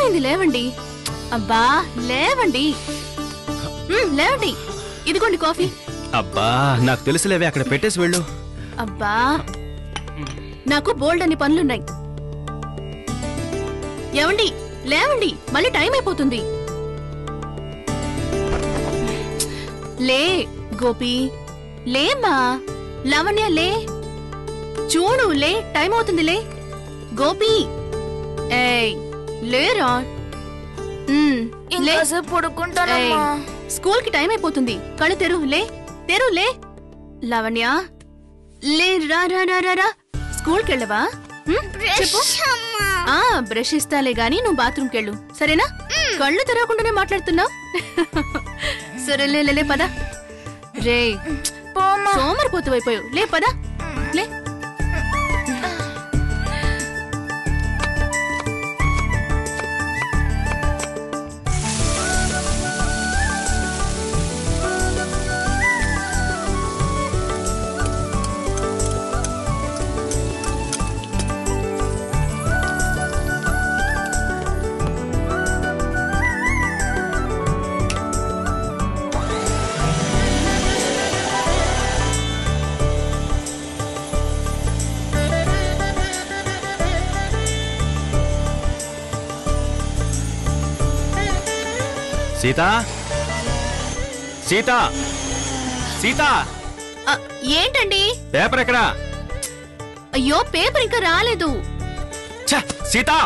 అయింది లేవండి. అబ్బా లేవండి, లేవండి. ఇదిగోండి కాఫీ. అబ్బా నాకు తెలుసులేవే, అక్కడ పెట్టేసి వెళ్ళు. అబ్బా నాకు బోల్డ్ అని పనులున్నాయి. ఏవండి లేవండి, మళ్ళీ టైం అయిపోతుంది. లే గోపి, లేమ్మా. లావణ్య లే, చూడు లే, టైం అవుతుంది. లే గోపి, ఏయ్ లేరా. స్కూల్ కి టైం అయిపోతుంది. కళ్ళు తెరు, లే తెరు, లే. లావణ్య లే, రా రా రా రా రా. స్కూల్ కి వెళ్ళవా? చెప్పు. బ్రష్ ఇస్తాలే గాని నువ్వు బాత్రూమ్ కెళ్ళు, సరేనా? కళ్ళు తెరవకుండానే మాట్లాడుతున్నావు. సరే లే పద. రే సోమరిపోతు అయిపోయావు. లే పద, లే. సీతా, సీతా, సీతా. ఏంటండి? పేపర్ ఎక్కడా? అయ్యో పేపర్ ఇంకా రాలేదు. సీతా,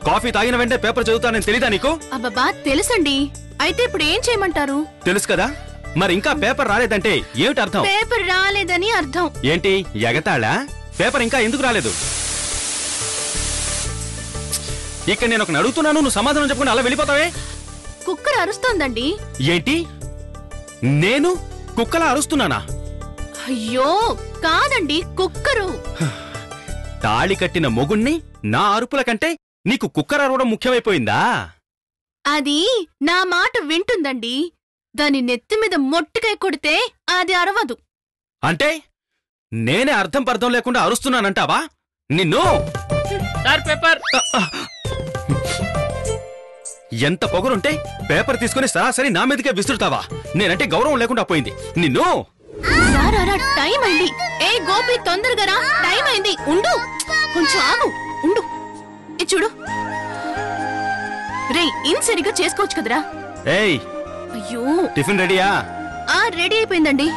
కాఫీ తాగిన వెంటనే పేపర్ చదువుతానని తెలీదా నీకు? అబ్బబ్బా తెలుసండి. అయితే ఇప్పుడు ఏం చేయమంటారు? తెలుసు కదా, మరి ఇంకా పేపర్ రాలేదంటే ఏమిటి అర్థం? పేపర్ రాలేదని అర్థం. ఏంటి ఎగతాళా? పేపర్ ఇంకా ఎందుకు రాలేదు? ఇక్కడ నేను ఒక అడుగుతున్నాను, నువ్వు సమాధానం చెప్పకుండా అలా వెళ్ళిపోతావే. కుక్కర్ అరుస్తోందండి. ఏంటి, నేను కుక్కలా అరుస్తున్నానా? అయ్యో కాదండి, కుక్కరు. తాళి కట్టిన మొగుణ్ణి నా అరుపుల కంటే నీకు కుక్కర్ అరవడం ముఖ్యమైపోయిందా? అది నా మాట వింటుందండి. దాని నెత్తి మీద మొట్టికాయ కొడితే అది అరవదు. అంటే నేనే అర్థం పర్థం లేకుండా అరుస్తున్నానంటావా? నిన్ను పేపర్. ఎంత పొగరుంటే పేపర్ తీసుకుని సరాసరి నా మీదకే విసురుతావా? నేనంటే గౌరవం లేకుండా పోయింది. నిన్ను టైం అయింది. ఏ గోపి తొందరగా రా, టైం అయింది. ఉండు, కొంచెం ఆగు, ఉండు. చూడు రే, ఇన్ సరిగ్గా చేసుకోవచ్చు కదరా. ఏయ్ అయ్యో, టిఫిన్ రెడీయా? రెడీ అయిపోయిందండి.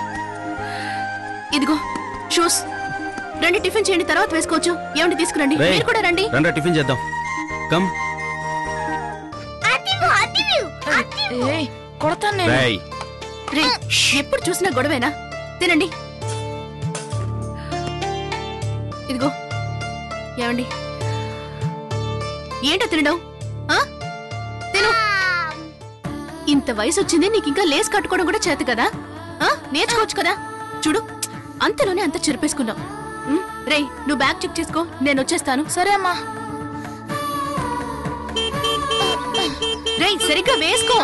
ఇదిగో షూస్. రండి టిఫిన్ చేయండి, తర్వాత వేసుకోవచ్చు. ఏమండి తీసుకురండి. మీరు కూడా రండి. రండి టిఫిన్ చేద్దాం. కమ్. ఎప్పుడు చూసినా గొడవేనా? తినండి. ఇదిగో. ఏమండి ఏంటో తినడం? తిను. ఇంత వయసు వచ్చింది, నీకు ఇంకా లేస్ కట్టుకోవడం కూడా చేత కదా? నేర్చుకోవచ్చు కదా. చూడు అంతలోనే అంత చెరిపేసుకున్నావు. రే నువ్వు బ్యాగ్ చెక్ చేసుకో, నేను వచ్చేస్తాను. సరే అమ్మా. రే సరిగ్గా వేసుకో.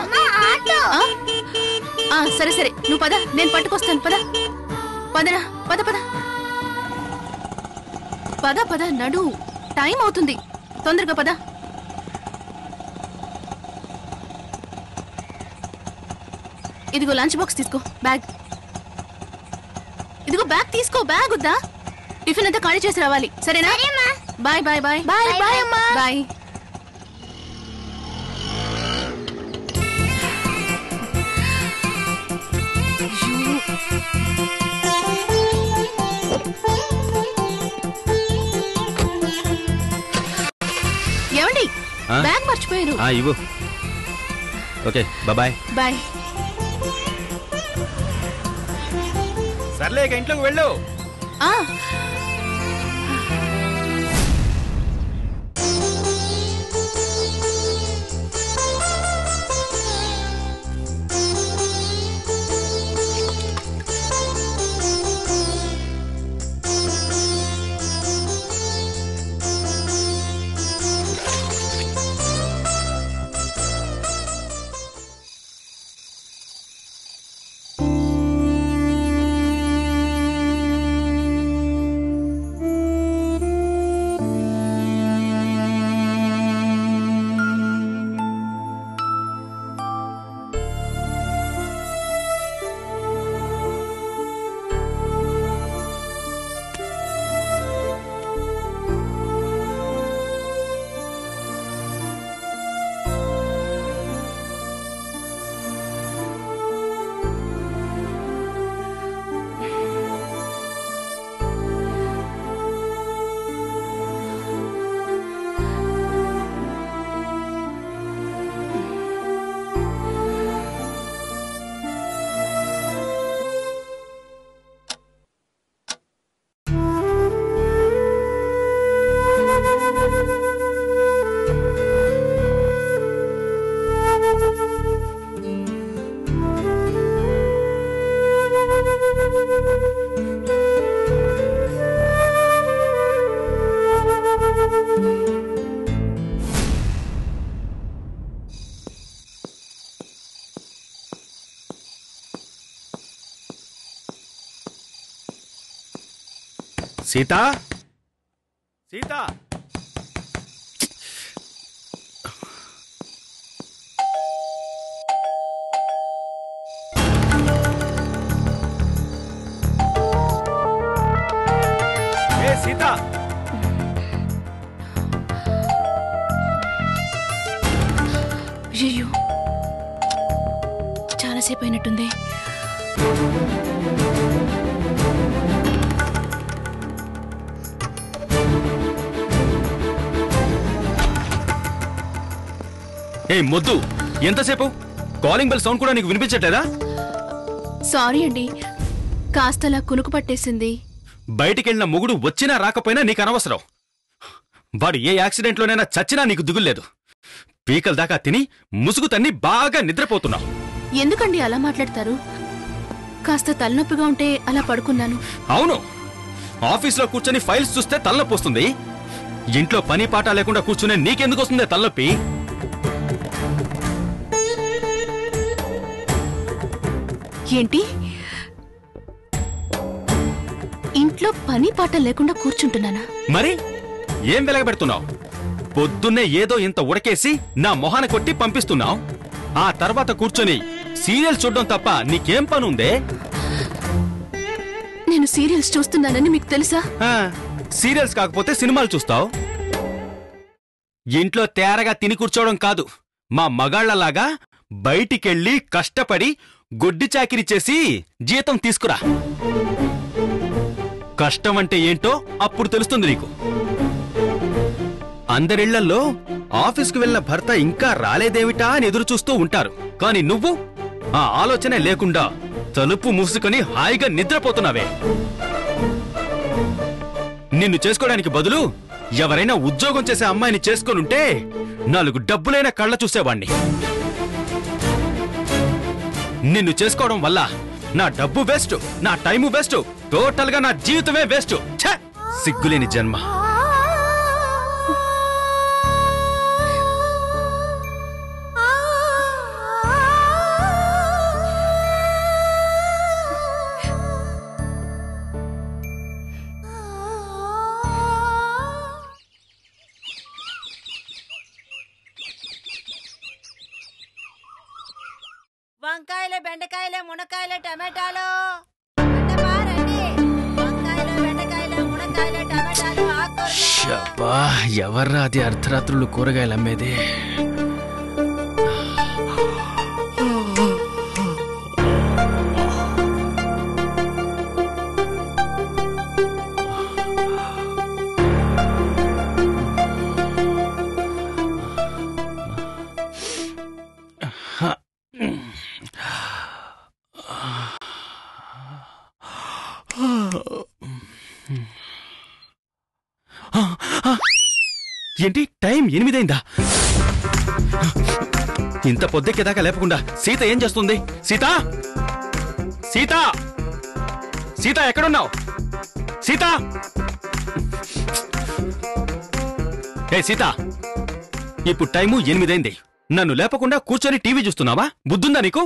సరే సరే, నువ్వు పద, నేను పట్టుకొస్తాను. పద పదరా, పద పద పద పద. నడు, టైం అవుతుంది. తొందరగా పద. ఇదిగో లంచ్ బాక్స్ తీసుకో, బ్యాగ్. ఇదిగో బ్యాగ్ తీసుకో. బ్యాగ్ వద్దా? టిఫిన్ అంతా ఖాళీ చేసి రావాలి, సరేనా? Bye bye bye bye bye అమ్మా. బాయ్. ఏమండి బ్యాగ్ మర్చిపోయారు. ఇవ్వు. Okay bye bye. సర్లే, ఇంట్లోకి వెళ్ళు. సీత సీత సీత అయ్యో చాలాసేపు అయినట్టుంది. ఏ మొద్దు, ఎంతసేపు? కాలింగ్ బెల్ సౌండ్ కూడా నీకు వినిపించట్లేదా? సారీ అండి, కాస్తలా కునుకు పట్టేసింది. బయటికెళ్ళిన మొగుడు వచ్చినా రాకపోయినా నీకు అనవసరం. వాడు ఏ యాక్సిడెంట్లోనైనా చచ్చినా నీకు దిగుల్లేదు. పీకల దాకా తిని ముసుగు తన్ని బాగా నిద్రపోతున్నావు. ఎందుకండి అలా మాట్లాడతారు? కాస్త తలనొప్పిగా ఉంటే అలా పడుకున్నాను. అవును, ఆఫీస్లో కూర్చొని ఫైల్స్ చూస్తే తలనొప్పి వస్తుంది. ఇంట్లో పని పాట లేకుండా కూర్చునే నీకెందుకు వస్తుందే తలనొప్పి? ఏంటి, ఇంట్లో పని పాట లేకుండా కూర్చుంటున్నానా? మరి ఏం వెలగబెడుతున్నావు? పొద్దున్నే ఏదో ఇంత ఉడకేసి నా మొహాన కొట్టి పంపిస్తున్నావు. ఆ తర్వాత కూర్చొని సీరియల్ చూడడం తప్ప నీకేం పనుందే? నేను సీరియల్స్ చూస్తున్నానని మీకు తెలుసా? సీరియల్స్ కాకపోతే సినిమాలు చూస్తావు. ఇంట్లో తేరగా తిని కూర్చోవడం కాదు, మా మగాళ్లలాగా బయటికెళ్ళి కష్టపడి గొడ్డి చాకిరీ చేసి జీతం తీసుకురా. కష్టం అంటే ఏంటో అప్పుడు తెలుస్తుంది నీకు. అందరిళ్లల్లో ఆఫీస్కు వెళ్లిన భర్త ఇంకా రాలేదేమిటా అని ఎదురు చూస్తూ ఉంటారు. కాని నువ్వు ఆ ఆలోచనే లేకుండా తలుపు మూసుకొని హాయిగా నిద్రపోతున్నావే. నిన్ను చేసుకోవడానికి బదులు ఎవరైనా ఉద్యోగం చేసే అమ్మాయిని చేసుకొనుంటే 4 డబ్బులైన కళ్ళ చూసేవాణ్ణి. నిన్ను చేసుకోవడం వల్ల నా డబ్బు వేస్ట్, నా టైము వేస్ట్, టోటల్ గా నా జీవితమే వేస్ట్. సిగ్గులేని జన్మ. వంకాయలు, బెండకాయలు, మునక్కాయలు, టమాటాలు. వంకాయలు, బెండకాయలు, మునక్కాయలు, టమాటాలు, ఆకుకూరలు. ఎవర్రా అది అర్ధరాత్రులు కూరగాయలు అమ్మేది? ఏంటి, టైం 8 అయిందా? ఇంత పొద్దెక్కేదాకా లేపకుండా సీత ఏం చేస్తుంది? సీత, సీత, సీత ఎక్కడున్నావు? సీత, ఏ సీత, ఇప్పుడు టైము 8 అయింది. నన్ను లేపకుండా కూర్చొని టీవీ చూస్తున్నావా? బుద్ధుందా నీకు?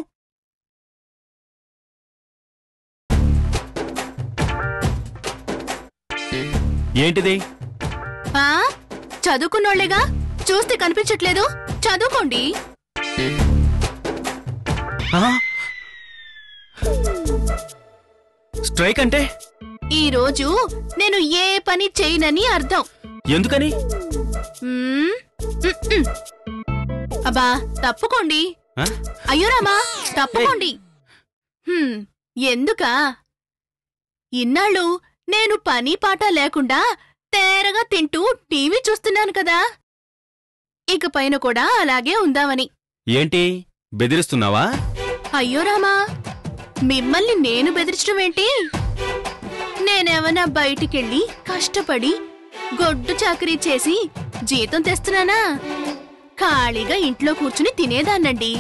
ఏంటిది? చదువుకున్నోళ్లేగా, చూస్తే కనిపించట్లేదు. చదువుకోండి. స్ట్రైక్ అంటే? ఈ రోజు నేను ఏ పని చేయనని అర్థం. ఎందుకని? అబ్బా తప్పుకోండి. అయ్యో రామా, తప్పుకోండి. ఎందుకా? ఇన్నాళ్ళు నేను పని పాట లేకుండా తేరగా తింటూ టీవీ చూస్తున్నాను కదా, ఇక పైన కూడా అలాగే ఉందామని. ఏంటి, బెదిరిస్తున్నావా? అయ్యో రామా, మిమ్మల్ని నేను బెదిరించడం ఏంటి? నేనేమన్నా బయటికెళ్ళి కష్టపడి గొడ్డు చాకరీ చేసి జీతం తెస్తున్నానా? ఖాళీగా ఇంట్లో కూర్చుని తినేదాన్నండి.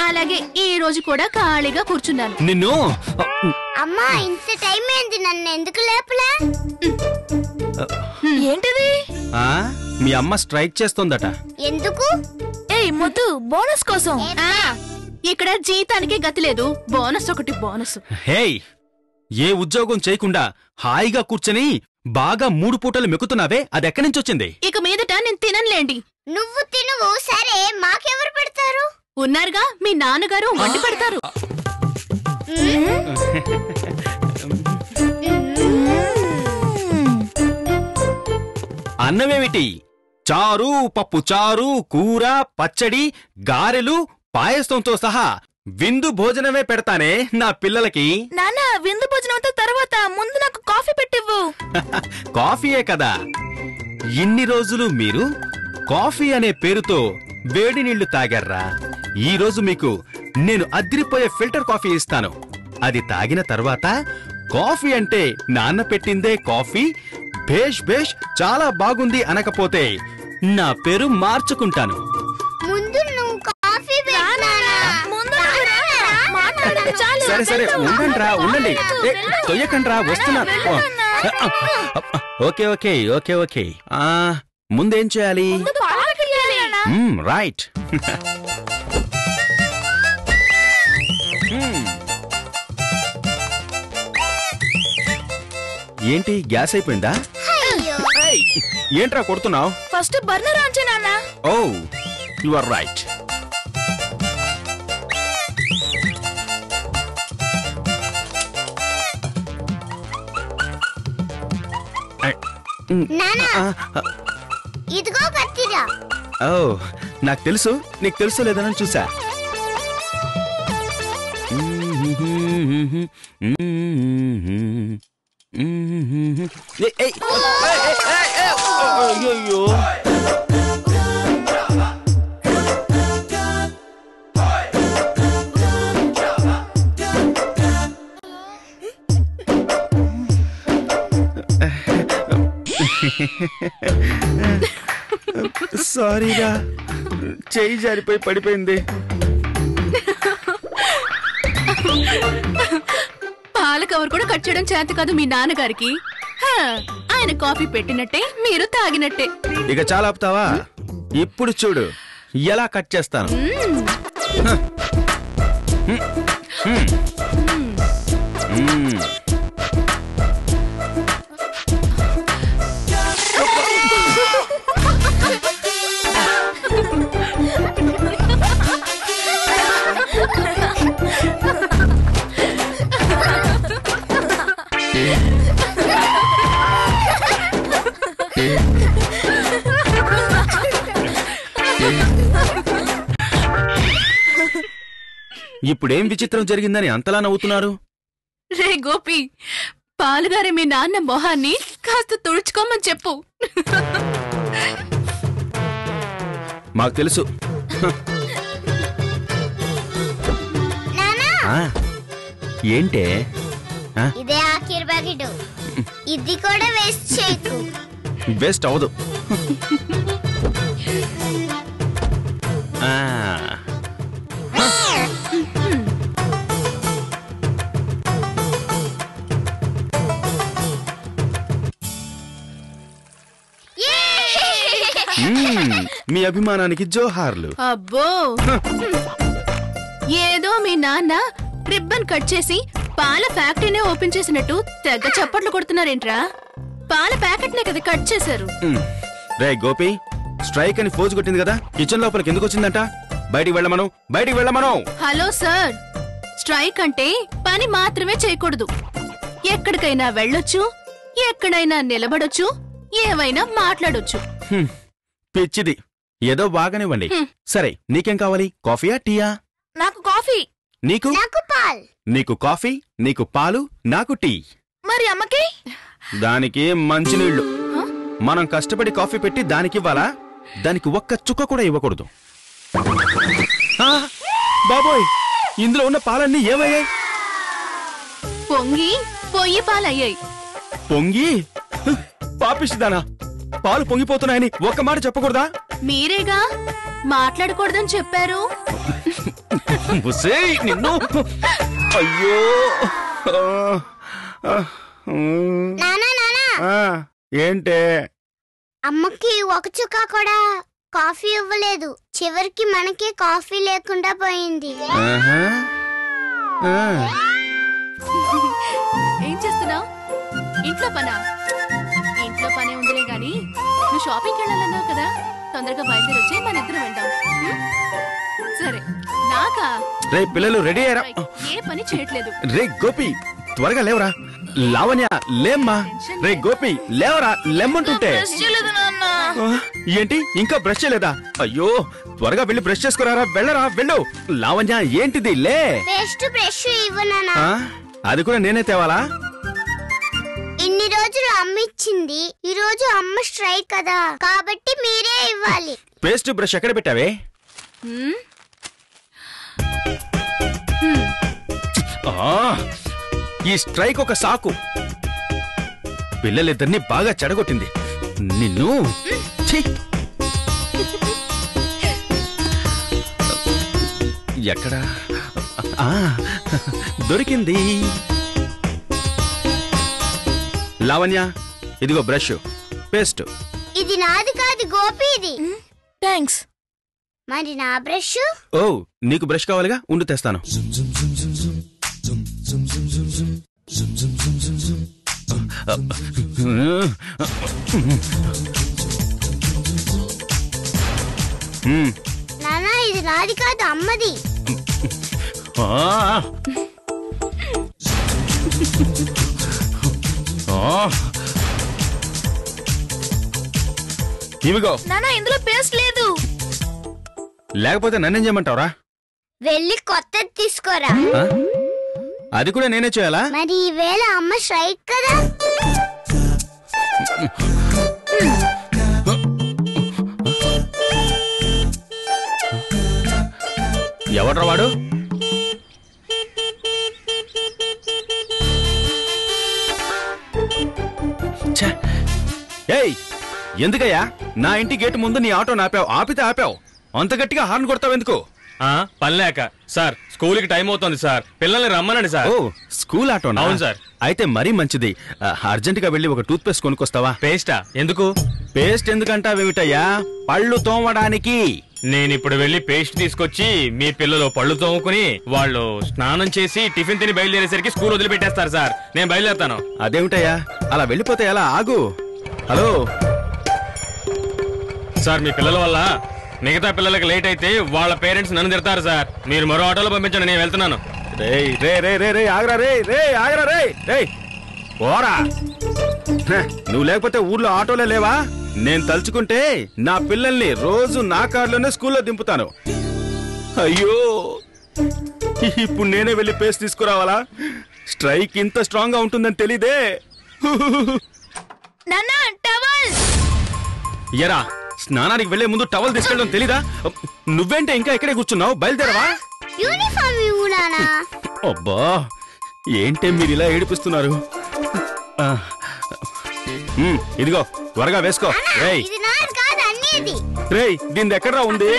అలాగే ఈ రోజు కూడా ఖాళీగా కూర్చున్నాను. నిన్ను అమ్మా, ఇంత టైం ఏంది? నన్ను ఎందుకు లేపలే? ఏంటిది? మీ అమ్మ స్ట్రైక్ చేస్తోందట. ఎందుకు? ఏయ్ మొద్దు, బోనస్ కోసం. ఇక్కడ జీతానికి గతి లేదు, బోనస్ ఒకటి బోనస్. హేయ్, ఏ ఉద్యోగం చేయకుండా హాయిగా కూర్చొని బాగా 3 పూటలు మెక్కుతున్నావే అదెక్కడి నుంచి వచ్చింది? ఇక మీదట నేను తిననులేండి. నువ్వు తినువు, సరే మాకెవరు పెడతారు? ఉన్నారుగా మీ నాన్నగారు వండి పెడతారు. అన్నమేమిటి? చారు, పప్పు చారు, కూర, పచ్చడి, గారెలు, పాయసంతో సహా విందు భోజనమే పెడతానే నా పిల్లలకి. నాన్న, విందు భోజనంతో తర్వాత ముందు నాకు కాఫీ పెట్టివ్వు. కాఫీయే కదా. ఇన్ని రోజులు మీరు కాఫీ అనే పేరుతో వేడి నీళ్లు తాగారా? ఈ రోజు మీకు నేను అదిరిపోయే ఫిల్టర్ కాఫీ ఇస్తాను. అది తాగిన తర్వాత కాఫీ అంటే నాన్న పెట్టిందే కాఫీ, భేష్ భేష్ చాలా బాగుంది అనకపోతే నా పేరు మార్చుకుంటాను. ముందు నువ్వు కాఫీ సరే సరే ఉండండిరా, ఉండండి. తొయ్యకండ్రా, వస్తున్నా. Okay okay okay okay. ముందేం చేయాలి? రైట్. ఏంటి గ్యాస్ అయిపోయిందా? ఏంట్రా కొడుతున్నావు? ఫస్ట్ బర్నర్ ఆన్ చేయి నాన్న. ఓ యు ఆర్ రైట్. ఇదిగో కత్తిరా. ఓ నాకు తెలుసు, నీకు తెలుసు లేదని చూసా. అయ్యో సారీరా, చెయ్యి జారిపోయి పడిపోయింది. పాల కవర్ కూడా కట్ చేయడం చేత కాదు మీ నాన్నగారికి. ఆయన కాఫీ పెట్టినట్టే మీరు తాగినట్టే. ఇక చాలా ఆపుతావా? ఇప్పుడు చూడు ఎలా కట్ చేస్తాను. ఇప్పుడేం విచిత్రం జరిగిందని అంతలా నవ్వుతున్నారు? రే గోపి, పాలుగారే మీ నాన్న మొహాన్ని కాస్త తుడుచుకోమని చెప్పు. మాకు తెలుసు. ఏంటే? ఇదే ఆఖరి ప్యాకెట్. ఇది కూడా వేస్ట్ చేయకు. వేస్ట్ అవదు. మీ అభిమానానికి జోహార్లు. అబ్బో, ఏదో మీ నాన్న రిబ్బన్ కట్ చేసి పాల ఫ్యాక్టరీనే ఓపెన్ చేసినట్టు తెగ చప్పట్లు కొడుతున్నారేంట్రా? పాల ప్యాకెట్ నే కదా కట్ చేశారు. రే గోపి, స్ట్రైక్ అని ఫోజు కొట్టింది కదా, కిచెన్ లోపలికి ఎందుకు వచ్చిందంట? బయటికి వెళ్ళమను, బయటికి వెళ్ళమను. హలో సార్, స్ట్రైక్ అంటే పని మాత్రమే చేయకూడదు. ఎక్కడికైనా వెళ్ళొచ్చు, ఎక్కడైనా నిలబడొచ్చు, ఏవైనా మాట్లాడొచ్చు. పిచ్చిది, ఏదో బాగానివ్వండి. సరే, నీకేం కావాలి? కాఫీయా, టీయా? నాకు కాఫీ. నీకు? నాకు పాల్. నీకు కాఫీ, నీకు పాలు, నాకు టీ. మరి అమ్మకి? దానికి మంచినీళ్లు. మనం కష్టపడి కాఫీ పెట్టి దానికివ్వాలా? దానికి ఒక్క చుక్క కూడా ఇవ్వకూడదు. బాబోయ్, ఇందులో ఉన్న పాలన్నీ ఏమయ్యాయి? పొంగి పొయ్యి పాలయ్యాయి. పొంగి? పాపిస్తుందానా? పాలు పొంగిపోతున్నాయని ఒక్క మాట చెప్పకూడదా? మీరేగా మాట్లాడకూడదని చెప్పారు. నిన్ను. అయ్యో. ఏంటే? అమ్మకి ఒక చుక్క కూడా కాఫీ ఇవ్వలేదు. చివరికి మనకి కాఫీ లేకుండా పోయింది. ఏం చేస్తున్నావు? ఇంట్లో పనా? నువ్వు షాపింగ్కి వెళ్ళాలన్నావు కదా, తొందరగా బయలుదేరి వచ్చి మన ఇద్దరం వెళ్దాం. సరే. నాకా? రే పిల్లలు రెడీ అయ్యారా? ఏ పని చేయట్లేదు. రే గోపి త్వరగా లేవరా. లావణ్య లేమ్మా. రే గోపి లేవరా, లెమ్మంటుంటే. ఏంటి ఇంకా బ్రష్ చేయలేదా? అయ్యో త్వరగా వెళ్ళి బ్రష్ చేసుకురారా. వెళ్ళరా వెళ్ళు. లావణ్య ఏంటిది? లే. బ్రష్ ఇవ్వనా? అది కూడా నేనే తేవాలా? ఇన్ని రోజులు అమ్మ ఇచ్చింది, ఈ రోజు అమ్మ స్ట్రైక్ కదా, కాబట్టి మీరే ఇవ్వాలి. పేస్ట్ బ్రష్ ఎక్కడ పెట్టావే? ఈ స్ట్రైక్ ఒక సాకు. పిల్లలిద్దరిని బాగా చెడగొట్టింది. నిన్ను ఎక్కడా? దొరికింది. లావణ్య ఇదిగో బ్రష్, పేస్ట్. ఇది నాది కాదు గోపీది. థ్యాంక్స్. మరి నా బ్రష్? ఓ నీకు బ్రష్ కావాలిగా, ఉండు తెస్తాను. నానా ఇది నాది కాదు అమ్మది. ఇవిగో. నానా ఇందులో పేస్ట్ లేదు. లేకపోతే నన్నేం చేయమంటావురా? వెళ్ళి కొత్తది తీసుకోరా. అది కూడా నేనే చేయాలా? మరి ఈవేళ అమ్మ స్ట్రైక్ కదా. ఎవడ్రా వాడు? ఏయ్ ఎందుకయ్యా నా ఇంటి గేటు ముందు నీ ఆటో ఆపావు? ఆపితే ఆపావు, అంత గట్టిగా హార్న్ కొడతావు ఎందుకు? పనిలేక సార్. స్కూల్కి టైం అవుతుంది సార్, పిల్లల్ని రమ్మనండి సార్. ఓ స్కూల్ ఆటో? అవును సార్. అయితే మరీ మంచిది. అర్జెంట్ గా వెళ్ళి ఒక టూత్ పేస్ట్ కొనుక్కొస్తావా? పేస్టా? ఎందుకు? పేస్ట్ ఎందుకంటావేమిటయ్యా? పళ్ళు తోమడానికి. నేనిప్పుడు వెళ్ళి పేస్ట్ తీసుకొచ్చి మీ పిల్లలు పళ్ళు తోముకుని వాళ్ళు స్నానం చేసి టిఫిన్ తిని బయలుదేరేసరికి స్కూల్ వదిలిపెట్టేస్తారు సార్. నేను బయలుదేరుతాను. అదేమిటయ్యా అలా వెళ్ళిపోతే ఎలా? ఆగు. హలో సార్, మీ పిల్లల వల్ల మిగతా పిల్లలకి లేట్ అయితే వాళ్ళ పేరెంట్స్ నన్ను తిడతారు సార్. మీరు మరో ఆటోలో పంపించండి, నేను వెళ్తున్నాను. రే రే రే రే రే ఆగరా. రే రే ఆగరా. రే రే పోరా. నువ్వు లేకపోతే ఊర్లో ఆటోలే లేవా? నేను తలుచుకుంటే నా పిల్లల్ని రోజు నా కార్లోనే స్కూల్లో దింపుతాను. అయ్యో ఇప్పుడు నేనే వెళ్ళి పేస్ట్ తీసుకురావాలా? స్ట్రైక్ ఇంత స్ట్రాంగ్ గా ఉంటుందని తెలీదే. ఎరా స్నానానికి వెళ్లే ముందు టవల్ తీసుకెళ్ళడం తెలీదా? నువ్వేంటే ఇంకా ఇక్కడే కూర్చున్నావు? బయలుదేరవా? యూనిఫామ్ ఇవ్వునానా. అబ్బా ఏంటే మీరు ఇలా ఏడిపిస్తున్నారు? ఇదిగో త్వరగా వేసుకో. రేయ్ ఇది నాది కాదు అన్నిది. రేయ్ దీని ఎక్కడరా ఉంది?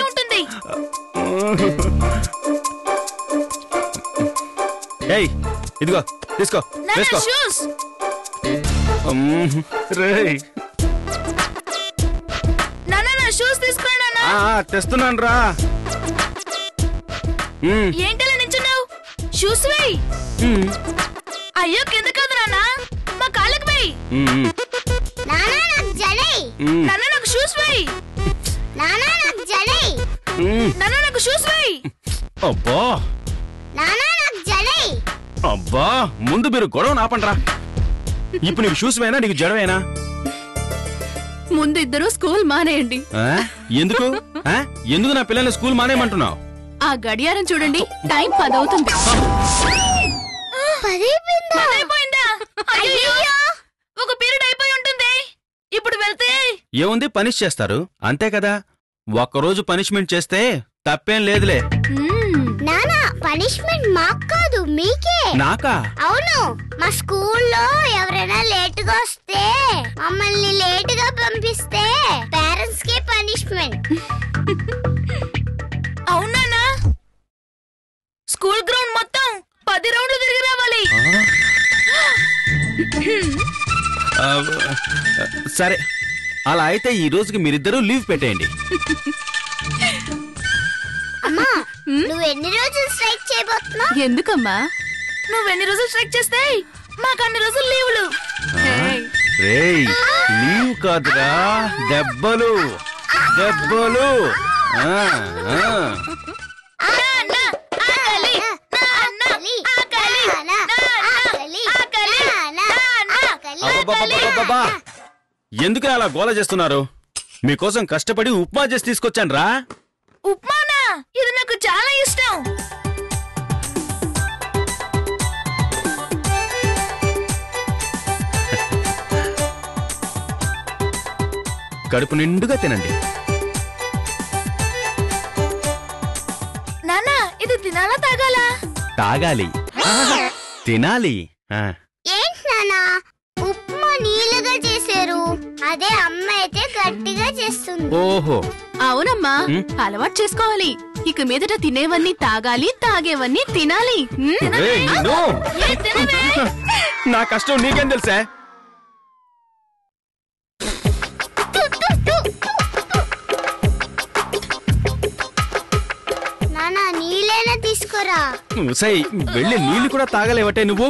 ఏయ్ ఇదిగో తీసుకో, వేసుకో. రేయ్ తెస్తున్నాను రా. ఏంటలా నించున్నావు? షూస్ వేయ్. అయ్యో కింద కాదు నాన్న, మా కాళ్ళకి వేయ్. నానా నాకు జడై. నాన్న నాకు షూస్ వేయ్. నానా నాకు జడై. నాన్న నాకు షూస్ వేయ్. అబ్బా నానా నాకు జడై. అబ్బా ముందు మీరు గొడవ ఆపండ్రా. ఇప్పుడు నీకు షూస్ వేనా నీకు జడవేనా? ముందు ఇద్దరు స్కూల్ మానేయండి. ఎందుకు? ఎందుకు నా పిల్లల్ని స్కూల్ మానేయమంటున్నావు? ఆ గడియారం చూడండి, టైం 10 అవుతుంది. 10 అయిపోయిందా? ఒక పీరియడ్ అయిపోయి ఉంటుంది. ఇప్పుడు వెళ్తే ఏముంది, పనిష్ చేస్తారు అంతే కదా. ఒక్కరోజు పనిష్మెంట్ చేస్తే తప్పేం లేదులే. నానా పనిష్మెంట్ మాకు కాదు మీకే. నాకా? అవును, మా స్కూల్లో ఎవరైనా లేట్ గా వస్తే, మమ్మల్ని లేట్ గా పంపిస్తే పేరెంట్స్ కే పనిష్మెంట్. అవునా? స్కూల్ గ్రౌండ్ మొత్తం 10 రౌండ్లు తిరిగి రావాలి. సరే అలా అయితే ఈ రోజుకి మీరిద్దరూ లీవ్ పెట్టేయండి. అమ్మా నువ్వు ఎన్ని రోజులు స్ట్రైక్ చేయబోతున్నావు? ఎందుకమ్మా? నువ్వు ఎన్ని రోజులు స్ట్రైక్ చేస్తే మాకు అన్ని రోజులు లీవులు. రేయ్ లీవ్ కాదురా, దెబ్బలు దెబ్బలు. ఎందుకు అలా గోల చేస్తున్నారు? మీకోసం కష్టపడి ఉప్మా చేసి తీసుకొచ్చాను రా. ఉప్మానా? ఇది నాకు చాలా ఇష్టం. కడుపు నిండుగా తినండి. నానా, ఇది తినాలా తాగాలా? తాగాలి, తినాలి. ఏంటి నానా ఉప్మా నీళ్ళగా చేశారు, అదే అమ్మ అయితే గట్టిగా చేస్తుంది. ఓహో అవునమ్మా, అలవాటు చేసుకోవాలి. ఇక మీదట తినేవన్నీ తాగాలి, తాగేవన్నీ తినాలి. రేయ్, నిన్ను. నా కష్టం నీకేం తెలుసా? నానా నీళ్ళైనా తీసుకురా. సై వెళ్ళి నీళ్లు కూడా తాగలేవటే నువ్వు.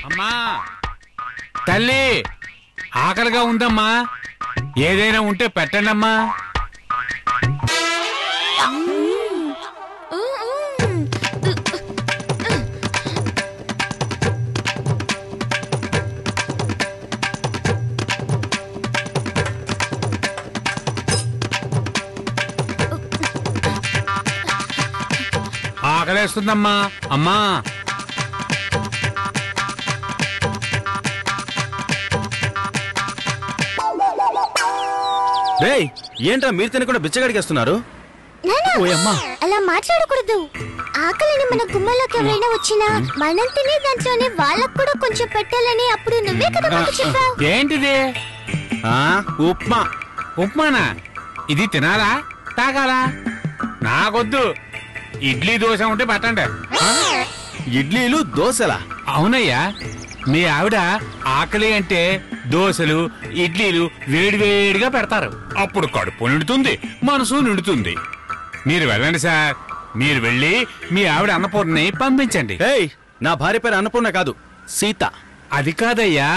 అమ్మా తల్లి, ఆకలిగా ఉందమ్మా, ఏదైనా ఉంటే పెట్టండి అమ్మా. ఆకలేస్తుందమ్మా. అమ్మా రేయ్, ఏంట్రా మీరు తినకుండా బిచ్చగడిగేస్తున్నారు? అలా మాట్లాడకూడదు. ఆకలిని మన గుమ్మలోకి ఎవరైనా వచ్చినా మనం తినే దాంట్లోనే వాళ్ళకు కూడా కొంచెం పెట్టాలని అప్పుడు నువ్వే కదా నాకు చెప్పావు. ఏంటిది? ఉప్మా. ఉప్మానా? ఇది తినాలా తాగాలా? నాకొద్దు. ఇడ్లీ దోశ ఉంటే పెట్టండి. ఇడ్లీలు దోశలా? అవునయ్యా, మీ ఆవిడ ఆకలి అంటే దోశలు ఇడ్లీలు వేడివేడిగా పెడతారు. అప్పుడు కడుపు నిండుతుంది, మనసు నిండుతుంది. మీరు వెళ్ళండి సార్. మీరు వెళ్ళి మీ ఆవిడ అన్నపూర్ణని పంపించండి. ఏయ్, నా భార్య పేరు అన్నపూర్ణ కాదు, సీత. అది కాదయ్యా,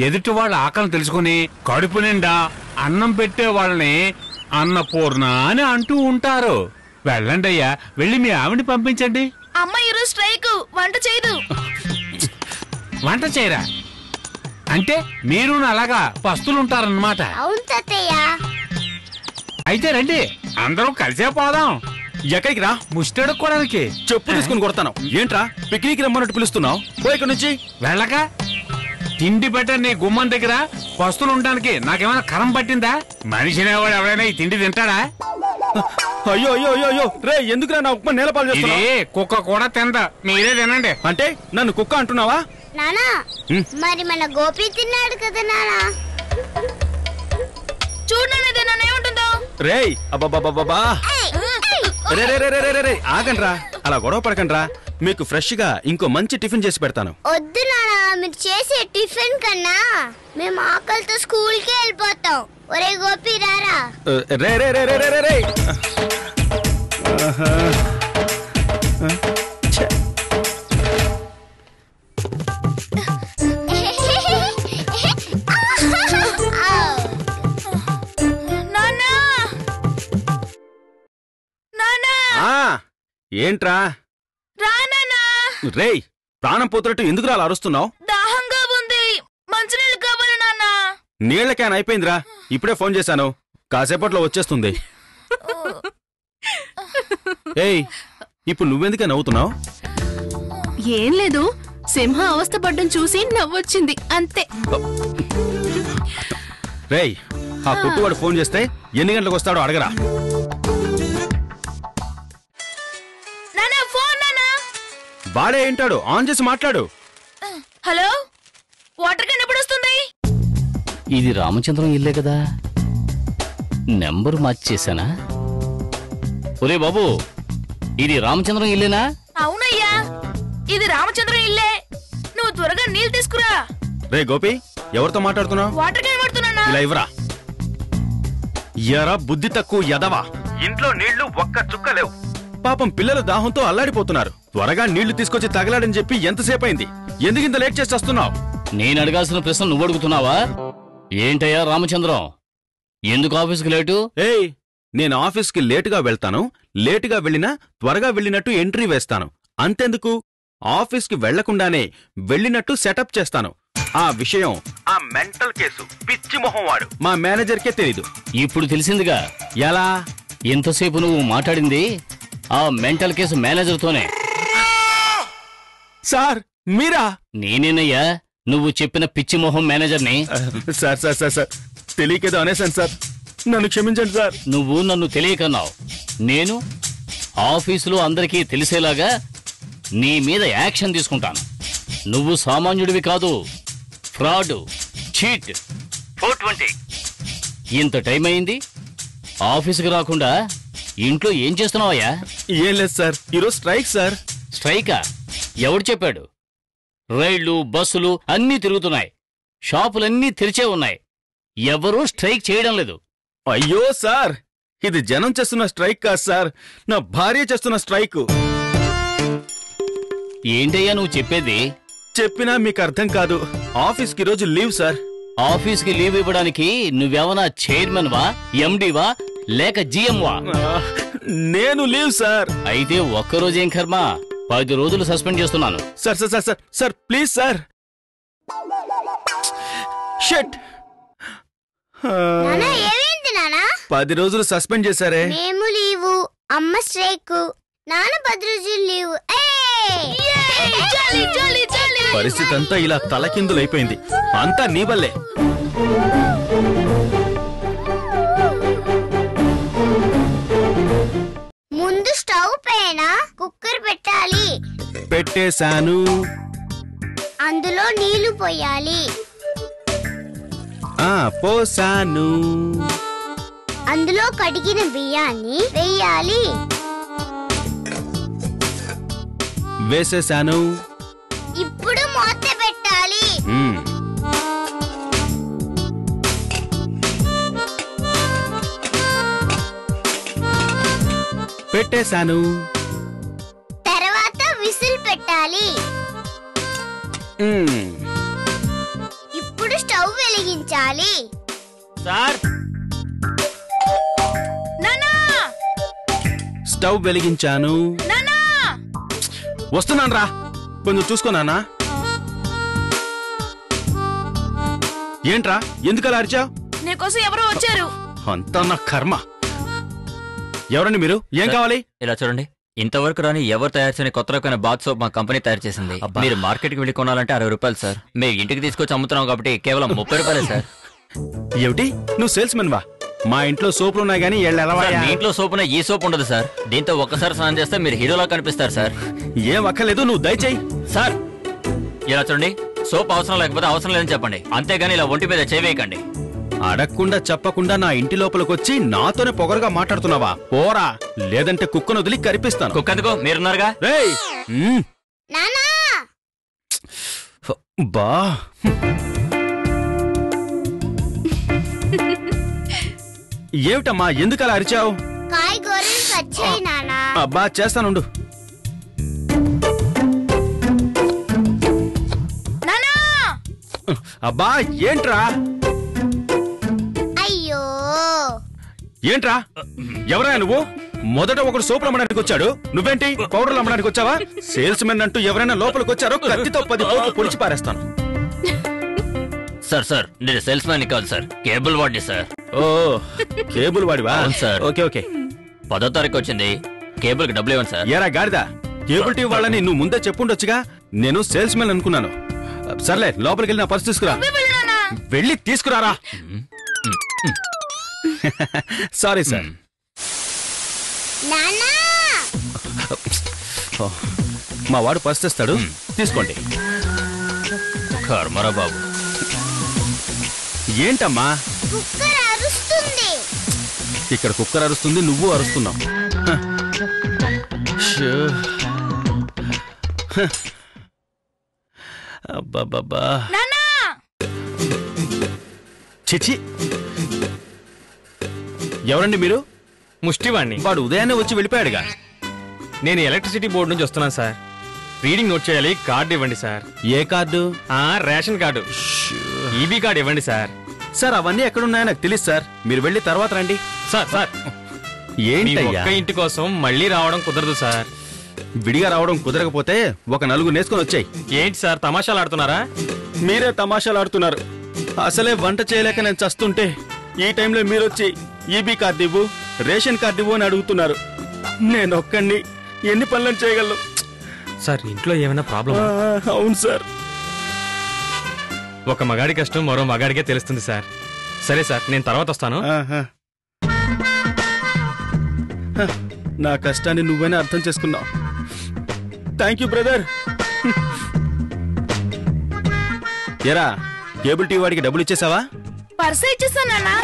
ఎదుటి వాళ్ళ ఆకలిని తెలుసుకుని కడుపు నిండా అన్నం పెట్టే వాళ్ళని అన్నపూర్ణ అని అంటూ ఉంటారు. వెళ్ళండి అయ్యా, వెళ్ళి మీ ఆవిడని పంపించండి. అమ్మ ఈరోజు స్ట్రైక్, వంట చేయదు. వంట చేయరా అంటే మీరు అలాగా పస్తులుంటారన్నమాట. అవును తాతయ్య. అయితే రండి, అందరం కలిసే పోదాం. ఎక్కడికి రా? ముష్టడుకోవడానికి. చెప్పు తీసుకుని కొడతాను. ఏంట్రా పిక్నిక్ రమ్మన్నట్టు పిలుస్తున్నావు? పో ఇక్కడి నుంచి. వెళ్ళక తిండి పెట్ట నీ గుమ్మం దగ్గర పస్తులు ఉండడానికి నాకేమైనా కరం పట్టిందా? మనిషినేవాడు ఎవరైనా ఈ తిండి తింటాడా? అయ్యో అయ్యో అయ్యో అయ్యో రే, ఎందుకురా నా ఉప్మా నేలపాలు ఇది చేస్తున్నావు? కుక్క కూడా తిందా, మీరే తినండి. అంటే నన్ను కుక్క అంటున్నావా? నానా మరి మన గోపి తిన్నాడు కదా నానా. చూడండి ఏముంటుందో. రేయ్ అబ్బా, రే రే రే రే రే, ఆగండ్రా, అలా గొడవ పడకండ్రా. మీకు ఫ్రెష్ గా ఇంకో మంచి టిఫిన్ చేసి పెడతాను. వద్దు నానా, మీరు చేసే టిఫిన్ కన్నా మేము ఆకలితో స్కూల్ కి వెళ్ళిపోతాం. ఒరే గోపి రారా. రే రే రే రే రే రే. నాన్నా, నాన్నా, ఏంట్రా? రా నాన్నా. రేయ్, ప్రాణం పోతున్నట్టు ఎందుకు అలా అరుస్తున్నావు? దాహంగా ఉంది, మంచినీళ్ళు కావాలి నాన్నా. నీళ్ల క్యాన్ అయిపోయిందిరా, ఇప్పుడే ఫోన్ చేశాను, కాసేపట్లో వచ్చేస్తుంది. ఏయ్, ఇప్పుడు నువ్వెందుకే నవ్వుతున్నావు? ఏం లేదు, సింహ అవస్థ పడ్డం చూసి నవ్వొచ్చింది అంతే. రేయ్, ఆ కుట్టువాడు ఫోన్ చేస్తే ఎన్ని గంటలకు వస్తాడో అడగరా. నానా, ఫోన్ నానా. వాడే ఏంటాడు, ఆన్ చేసి మాట్లాడు. హలో, వాటర్ క్యాన్ ఎప్పుడు వస్తుంది? ఇది రామచంద్రం ఇల్లే కదా, నెంబర్ మార్చేశానా? ఒరే బాబు, ఇది రామచంద్రం ఇల్లేనా? అవునయ్యా, ఇది రామచంద్రం ఇల్లే. నువ్వు త్వరగా నీళ్ళు తీసుకురా. రే గోపి, ఎవరితో మాట్లాడుతున్నావు? వాటర్ క్యాన్ పడుతున్నా. ఇలా ఇవ్వరా. ఎరా బుద్ధి తక్కువ ఎదవా, ఇంట్లో నీళ్లు ఒక్క చుక్క లేవు. పాపం పిల్లలు దాహంతో అల్లాడిపోతున్నారు. త్వరగా నీళ్లు తీసుకొచ్చి తగలాడని చెప్పి ఎంతసేపు అయింది? ఎందుకింత లేట్ చేసి వస్తున్నావు? నేను అడగాల్సిన ప్రశ్న నువ్వు అడుగుతున్నావా? ఏంటయ్యా రామచంద్రం, ఎందుకు ఆఫీస్కి లేటు? ఏయ్, నేను ఆఫీస్కి లేటుగా వెళ్తాను. లేటుగా వెళ్ళినా త్వరగా వెళ్ళినట్టు ఎంట్రీ వేస్తాను. అంతెందుకు, ఆఫీస్కి వెళ్లకుండానే వెళ్ళినట్టు సెటప్ చేస్తాను. ఆ విషయం ఆ మెంటల్ కేసు పిచ్చి మొహం వాడు మా మేనేజర్కే తెలీదు. ఇప్పుడు తెలిసిందిగా. ఎలా? ఎంతసేపు నువ్వు మాట్లాడింది ఆ మెంటల్ కేసు మేనేజర్తోనే. సార్ మీరా? నేనేనయ్యా నువ్వు చెప్పిన పిచ్చి మొహం మేనేజర్ని. సార్ సార్ సార్ సార్ తెలియకేదో అనేసాను సార్, నన్ను క్షమించండి సార్. నువ్వు నన్ను తెలియకన్నావు. నేను ఆఫీసులో అందరికీ తెలిసేలాగా నీ మీద యాక్షన్ తీసుకుంటాను. నువ్వు సామాన్యుడివి కాదు, ఫ్రాడ్, చీట్, 420. ఇంత టైం అయింది, ఆఫీసుకి రాకుండా ఇంట్లో ఏం చేస్తున్నావయ్యా? ఏం లేదు సార్, ఈరోజు స్ట్రైక్ సార్. స్ట్రైకా? ఎవడు చెప్పాడు? రైళ్లు, బస్సులు అన్నీ తిరుగుతున్నాయి, షాపులన్నీ తెరిచే ఉన్నాయి, ఎవరూ స్ట్రైక్ చేయడం లేదు. అయ్యో సార్, ఇది జనం చేస్తున్న స్ట్రైక్ కాదు సార్, నా భార్య చేస్తున్న స్ట్రైక్. ఏంటయ్యా నువ్వు చెప్పేది? చెప్పినా మీకు అర్థం కాదు. ఆఫీస్కి రోజు లీవ్ సార్. ఆఫీస్కి లీవ్ ఇవ్వడానికి నువ్వేమన్నా చైర్మన్ వా, ఎండివా, లేక జిఎం వా? నేను లీవ్ సార్. అయితే ఒక్కరోజేం కర్మ, 10 రోజులు సస్పెండ్ చేస్తున్నాను. Sir sir sir sir please sir. Shut. 10 రోజులు సస్పెండ్ చేశారే. మేము లీవు, అమ్మ స్ట్రైక్, నాన్న 10 రోజులు లీవు. పరిస్థితి అంతా ఇలా తలకిందులైపోయింది. అంతా నీ వల్లే. ముందు స్టవ్ పైన కుక్కర్ పెట్టాలి. పెట్టేశాను. అందులో నీళ్లు పోయాలి. పోసాను. అందులో కడిగిన బియ్యాన్ని వేయాలి. వేసేశాను. ఇప్పుడు మూత పెట్టాలి. పెట్టేశాను. తర్వాత విసిల్ పెట్టాలి. ఇప్పుడు స్టవ్ వెలిగించాలి. సార్, స్టవ్ వెలిగించాను. వస్తున్నాను రా, కొంచెం చూసుకోనా. ఏంట్రా, ఎందుకలా అరిచావు? నీకోసం ఎవరో వచ్చారు. అంతా నా కర్మ. ఎవరండి మీరు? ఏం కావాలి? ఇలా చూడండి, ఇంతవరకు రాని ఎవరు తయారు చేయని కొత్త రకమైన బాత్ సోప్ మా కంపెనీ తయారు చేసింది. మీరు మార్కెట్ కి వెళ్ళి కొనాలంటే 60 రూపాయలు సార్. మేము ఇంటికి తీసుకొచ్చి అమ్ముతున్నాం కాబట్టి కేవలం 30 రూపాయలే సార్. ఏమిటి, నువ్వు సేల్స్ మెన్ వా? మా ఇంట్లో సోపులు ఉన్నాయి కానీ మీ ఇంట్లో సోపున ఈ సోప్ ఉండదు సార్. దీంతో ఒక్కసారి స్నానం చేస్తే మీరు హీరోలా కనిపిస్తారు సార్. ఏం అక్కర్లేదు, నువ్వు దయచేయి. సార్ ఇలా చూడండి, సోప్ అవసరం లేకపోతే అవసరం లేదని చెప్పండి, అంతేగాని ఇలా ఒంటి మీద చేయవేయకండి. అడగకుండా చెప్పకుండా నా ఇంటి లోపలికొచ్చి నాతోనే పొగరుగా మాట్లాడుతున్నావా? పోరా, లేదంటే కుక్కను వదిలి కరిపిస్తాను. కుక్కందుకు మీరున్నారుగా. బా ఏమిటమ్మా, ఎందుకలా అరిచావు? కాయగూరలు కట్ చేయి నాన్నా. అబ్బా చేస్తానుండు. అబ్బా ఏంట్రా? అయ్యో ఏంట్రా, ఎవరా నువ్వు? మొదట ఒకడు సోపులు అమ్మడానికి వచ్చాడు, నువ్వేంటి పౌడర్లు అమ్మడానికి వచ్చావా? సేల్స్ మెన్ అంటూ ఎవరైనా లోపలికి వచ్చారో కత్తితో 10 పోట్లు పొడిచి పారేస్తాను. సార్ సార్ నేను సేల్స్ మ్యాన్ కాదు సార్, కేబుల్ వాడిని సార్. ఓ కేబుల్ వాడివా? సార్. Okay okay. 10వ తారీఖు వచ్చింది, కేబుల్ కి డబ్బులు ఇవ్వండి సార్. ఏరా గాడిదా, కేబుల్ టీవీ వాళ్ళని నువ్వు ముందే చెప్పుండొచ్చుగా. నేను సేల్స్ మెన్ అనుకున్నాను. సర్లే, లోపలికి వెళ్ళి నా పర్స్ తీసుకురా. వెళ్ళి తీసుకురారా. Sorry sir. మా వాడు పర్స్ తెస్తాడు, తీసుకోండి. కర్మరా బాబు. ఏంటమ్మా, కుక్కర్ అరుస్తుంది. ఇక్కడ కుక్కర్ అరుస్తుంది, నువ్వు అరుస్తున్నావు. అబ్బాబ్బా, చిచి. ఎవరండి మీరు? ముష్టివాణ్ణి. వాడు ఉదయాన్నే వచ్చి వెళ్ళిపోయాడుగా. నేను ఎలక్ట్రిసిటీ బోర్డు నుంచి వస్తున్నాను సార్. రీడింగ్ నోట్ చేయాలి. కార్డు ఇవ్వండి సార్. ఏ card? Ration card. EB card ఇవ్వండి సార్. సార్ అవన్నీ ఎక్కడున్నాయో నాకు తెలియదు సార్. మీరు వెళ్ళి తర్వాత రండి. సార్ ఏంటయ్యా? ఒక్క ఇంటి కోసం మళ్ళీ రావడం కుదరదు సార్. విడిగా రావడం కుదరకపోతే ఒక నలుగురు నేసుకొని వచ్చాయి. ఏంటి సార్ తమాషాలు ఆడుతున్నారా? మీరే తమాషాలు ఆడుతున్నారు. అసలే వంట చేయలేక నేను చస్తుంటే ఈ టైంలో మీరొచ్చి ఈబీ కార్డు ఇవ్వు, రేషన్ కార్డు ఇవ్వు అని అడుగుతున్నారు. నేను ఒక్కడిని ఎన్ని పనులను చేయగలను సార్? ఇంట్లో ఏమైనా ప్రాబ్లం? అవును సార్. ఒక మగాడి కష్టం మరో మగాడికే తెలుస్తుంది సార్. సరే సార్, నేను తర్వాత వస్తాను. నా కష్టాన్ని నువ్వైనా అర్థం చేసుకున్నావు. Thank you brother. ఎరా కేబుల్ టీవీ వాడికి డబ్బులు ఇచ్చేసావా? పర్సు ఇచ్చేసానా?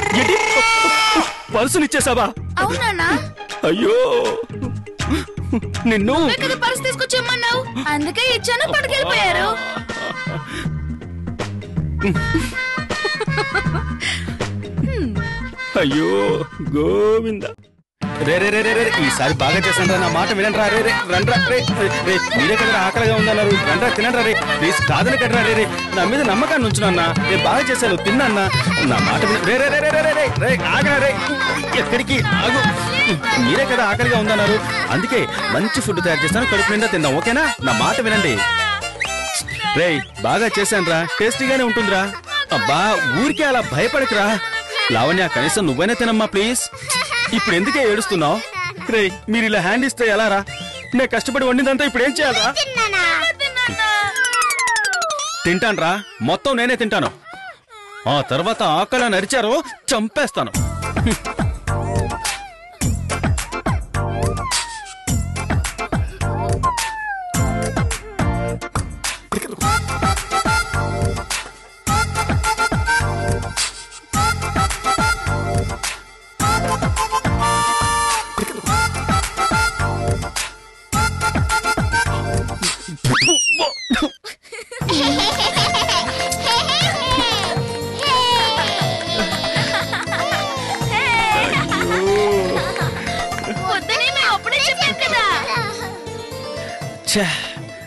పర్సులు ఇచ్చేసావా? అవునా? అయ్యో నిన్ను పర్సు తీసుకొచ్చేయమన్నావు, అందుకే ఇచ్చాను. పట్టుకెళ్ళిపోయారు. అయ్యో గోవింద. రే రే రే రే రే ఈసారి బాగా చేశాను. నా మాట వినండి. రే రే రండ్రా. రే రే మీరే కదా ఆకలిగా ఉందన్నారు. రండ్రా తినండి. రే ప్లీజ్ కాదని కట్టరా. రే రే నా మీద నమ్మకాన్ని ఉంచునన్నా. నేను బాగా చేశాను, తిన్నా. నా మాట రే రే రే రే రే రే రే ఆగరా. రే ఎక్కడికి ఆగు. మీరే కదా ఆకలిగా ఉందన్నారు, అందుకే మంచి ఫుడ్ తయారు చేస్తాను. కడుపు నిండా తిందాం, ఓకేనా? నా మాట వినండి. రే బాగా చేశానురా, టేస్టీగానే ఉంటుందిరా. అబ్బా ఊరికే అలా భయపడకురా. లావణ్య కనీసం నువ్వైనా తినమ్మా ప్లీజ్. ఇప్పుడు ఎందుకే ఏడుస్తున్నావు? రే మీరు ఇలా హ్యాండ్ ఇస్తే ఎలా రా? నేను కష్టపడి వండిందంతా ఇప్పుడు ఏం చేయాలరా? తింటాన్రా, మొత్తం నేనే తింటాను. ఆ తర్వాత ఆకలి నరిచారో చంపేస్తాను.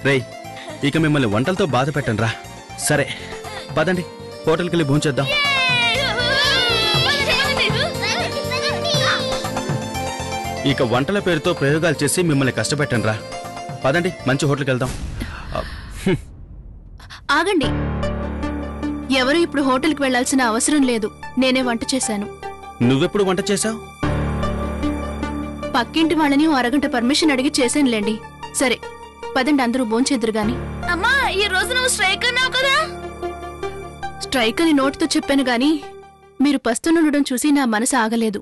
రేయ్ ఇక మిమ్మల్ని వంటలతో బాధ పెట్టండి రా. సరే పదండి, హోటల్కి వెళ్ళి భోంచేద్దాం. ఇక వంటల పేరుతో ప్రయోగాలు చేసి మిమ్మల్ని కష్టపెట్టండి రా. పదండి మంచి హోటల్కి వెళ్దాం. ఆగండి, ఎవరు ఇప్పుడు హోటల్కి వెళ్లాల్సిన అవసరం లేదు. నేనే వంట చేశాను. నువ్వెప్పుడు వంట చేశావు? పక్కింటి వాళ్ళని అరగంట పర్మిషన్ అడిగి చేశానులేండి. సరే పదండి, అందరూ భోంచేద్దరు గాని. అమ్మా ఈ రోజు నువ్వు స్ట్రైక్ అన్నావు కదా? స్ట్రైక్ అని నోటితో చెప్పాను గాని మీరు పస్తునుండడం చూసి నా మనసు ఆగలేదు.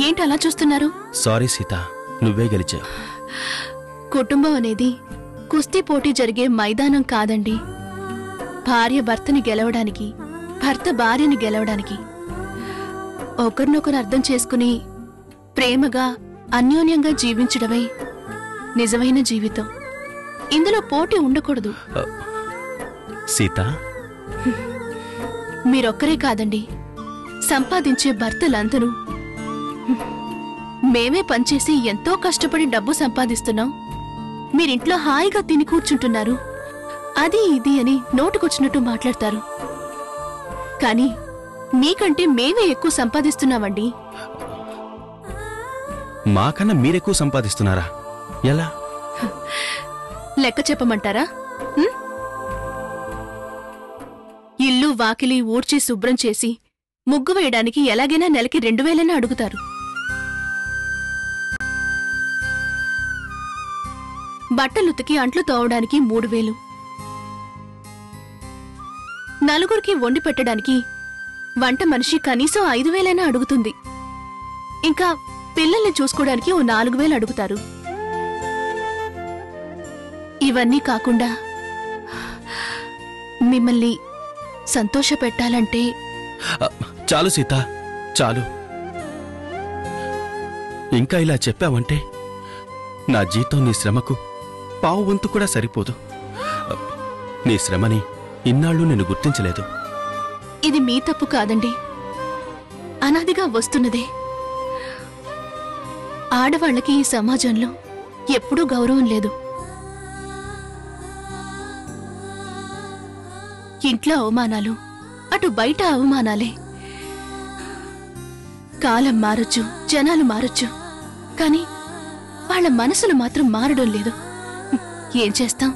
ఏంటి అలా చూస్తున్నారు? సారీ సీత, నువ్వే గెలిచావు. కుటుంబం అనేది కుస్తీ పోటీ జరిగే మైదానం కాదండి. భార్య భర్తని గెలవడానికి, భర్త భార్యని గెలవడానికి. ఒకరినొకరు అర్థం చేసుకుని ప్రేమగా అన్యోన్యంగా జీవించడమే నిజమైన జీవితం. ఇందులో పోటీ ఉండకూడదు. సీత, మీరొక్కరే కాదండి, సంపాదించే భర్తలందరూ. మేమే పనిచేసి ఎంతో కష్టపడి డబ్బు సంపాదిస్తున్నాం. మీరింట్లో హాయిగా తిని కూర్చుంటున్నారు. అది ఇది అని నోటుకొచ్చినట్టు మాట్లాడతారు. కానీ మీకంటే మేమే ఎక్కువ సంపాదిస్తున్నామండి. మాకన్నా మీరెక్కువ సంపాదిస్తున్నారా? ఎలా? లెక్క చెప్పమంటారా? ఇల్లు వాకిలి ఊడ్చి శుభ్రం చేసి ముగ్గు వేయడానికి ఎలాగైనా నెలకి 2000 అడుగుతారు. బట్టలుతికి అంట్లు తోవడానికి 3000. నలుగురికి వండి పెట్టడానికి వంట మనిషి కనీసం 5000 అడుగుతుంది. ఇంకా పిల్లల్ని చూసుకోవడానికి ఓ 4000 అడుగుతారు. ఇవన్నీ కాకుండా మిమ్మల్ని సంతోష పెట్టాలంటే... చాలు సీత, చాలు. ఇంకా ఇలా చెప్పావంటే నా జీతం నీ శ్రమకు పావు వంతు కూడా సరిపోదు. నీ శ్రమని ఇన్నాళ్ళు నేను గుర్తించలేదు. ఇది మీ తప్పు కాదండి, అనాదిగా వస్తున్నదే. ఆడవాళ్ళకి ఈ సమాజంలో ఎప్పుడూ గౌరవం లేదు. ఇంట్లో అవమానాలు, అటు బయట అవమానాలే. కాలం మారొచ్చు, జనాలు మారొచ్చు, కానీ వాళ్ళ మనసులు మాత్రం మారడం లేదు. ఏం చేస్తాం?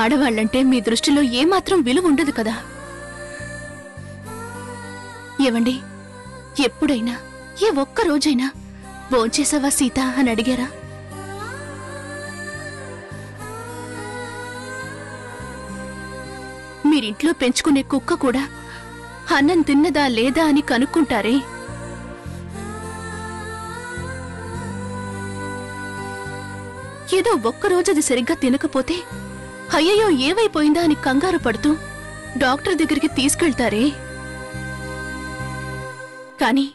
ఆడవాళ్ళంటే మీ దృష్టిలో ఏమాత్రం విలువ ఉండదు కదా. ఏవండి, ఎప్పుడైనా ఏ ఒక్క రోజైనా భోంచేసావా సీత అని అడిగారా? మీరింట్లో పెంచుకునే కుక్క కూడా అన్నం తిన్నదా లేదా అని కనుక్కుంటారే. ఏదో ఒక్కరోజు అది సరిగ్గా తినకపోతే అయ్యయ్యో ఏవైపోయిందా అని కంగారు పడుతూ డాక్టర్ దగ్గరికి తీసుకెళ్తారే. కాని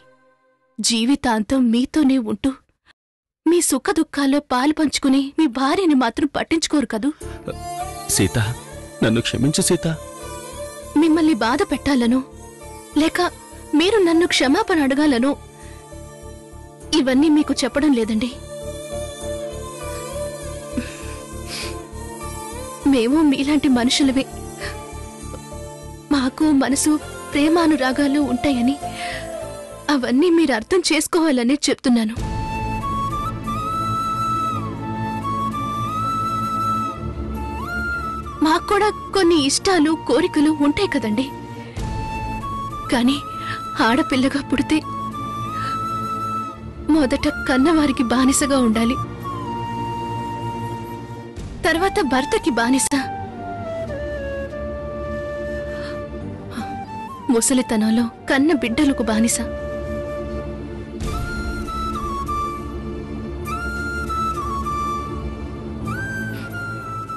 జీవితాంతం మీతోనే ఉంటూ మీ సుఖదుఖాల్లో పాలు పంచుకుని మీ భార్యని మాత్రం పట్టించుకోరు కదూ. సీత, నన్ను క్షమించు సీత. మిమ్మల్ని బాధ పెట్టాలను లేక మీరు నన్ను క్షమాపణ అడగాలను ఇవన్నీ మీకు చెప్పడం లేదండి. మేము మీలాంటి మనుషులమే. మాకు మనసు, ప్రేమానురాగాలు ఉంటాయని, అవన్నీ మీరు అర్థం చేసుకోవాలని చెప్తున్నాను. మాకు కూడా కొన్ని ఇష్టాలు, కోరికలు ఉంటాయి కదండి. కానీ ఆడపిల్లగా పుడితే మొదట కన్నవారికి బానిసగా ఉండాలి, తర్వాత భర్తకి బానిస, ముసలితనంలో కన్న బిడ్డలకు బానిస.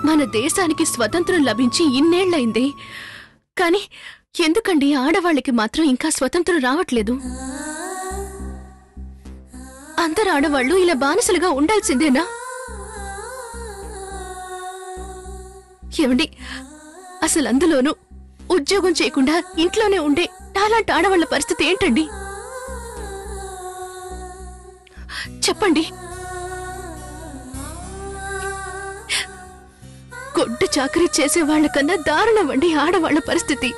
మన దేశానికి స్వతంత్రం లభించి ఇన్నేళ్లైంది, కాని ఎందుకండి ఆడవాళ్ళకి మాత్రం ఇంకా స్వతంత్రం రావట్లేదు? అందరు ఆడవాళ్లు ఇలా బానిసలుగా ఉండాల్సిందేనా? ఏమండి, అసలు అందులోనూ ఉద్యోగం చేయకుండా ఇంట్లోనే ఉండే నాలాంటి ఆడవాళ్ల పరిస్థితి ఏంటండి? చెప్పండి. గొడ్డు చాకరీ చేసే వాళ్ళ కన్నా దారుణమండి ఆడవాళ్ల పరిస్థితి.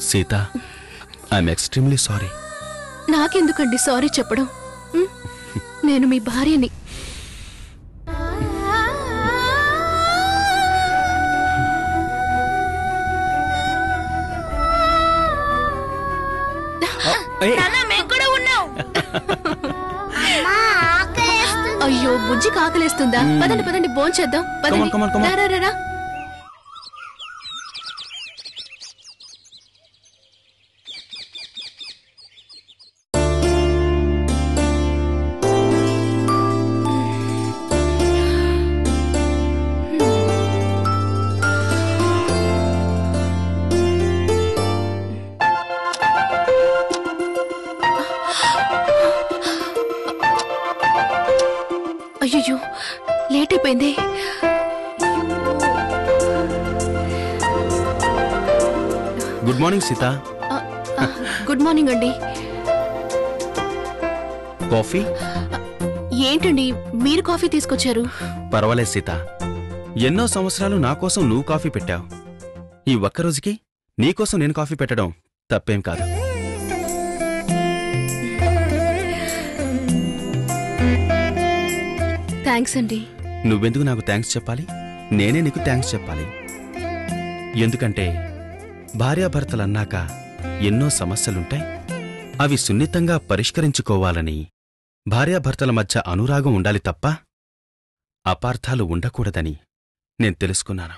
Sita, I'm extremely sorry. నాకెందుకండి సారీ చెప్పడం? నేను మీ భార్యని. అయ్యో, బుజ్జి కాకలేస్తుందా? పదండి పదండి, భోంచేద్దాం. పదండి. రా. అయ్యో, లేట్ అయిపోయింది. Good morning Sita. Good morning అండి. కాఫీ? ఏంటండి మీరు కాఫీ తీసుకొచ్చారు? పర్వాలేదు సీత, ఎన్నో సంవత్సరాలు నా కోసం నువ్వు కాఫీ పెట్టావు. ఈ ఒక్కరోజుకి నీకోసం నేను కాఫీ పెట్టడం తప్పేం కాదు. థ్యాంక్స్ అండి. నువ్వెందుకు నాకు థ్యాంక్స్ చెప్పాలి? నేనే నీకు థ్యాంక్స్ చెప్పాలి. ఎందుకంటే భార్యాభర్తలన్నాక ఎన్నో సమస్యలుంటాయి. అవి సున్నితంగా పరిష్కరించుకోవాలని భార్యాభర్తల మధ్య అనురాగం ఉండాలి తప్ప అపార్థాలు ఉండకూడదని నేను తెలుసుకున్నాను.